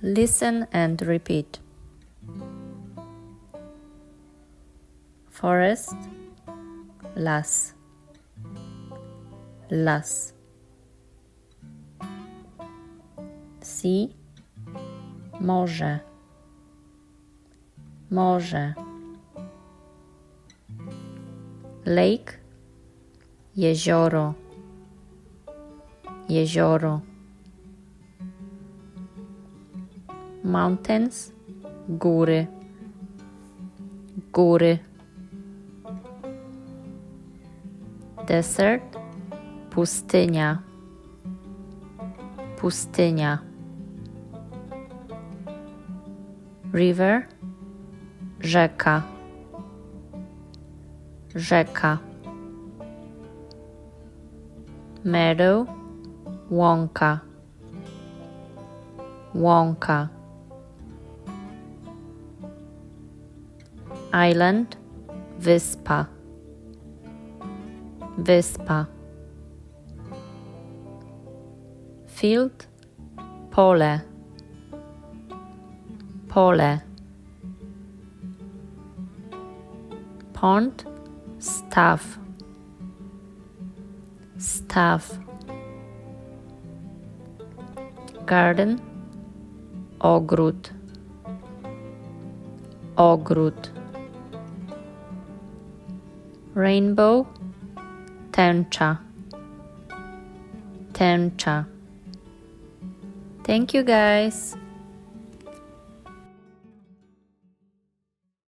Listen and repeat. Forest, las, las. Sea, morze, morze. Lake, jezioro, jezioro. Mountains, góry, góry. Desert, pustynia, pustynia. River, rzeka, rzeka. Meadow, łąka, łąka. Island, wyspa, wyspa. Field, pole, pole. Pond, staw, staw. Garden, ogród, ogród. Rainbow, tęcza, tęcza. Thank you guys.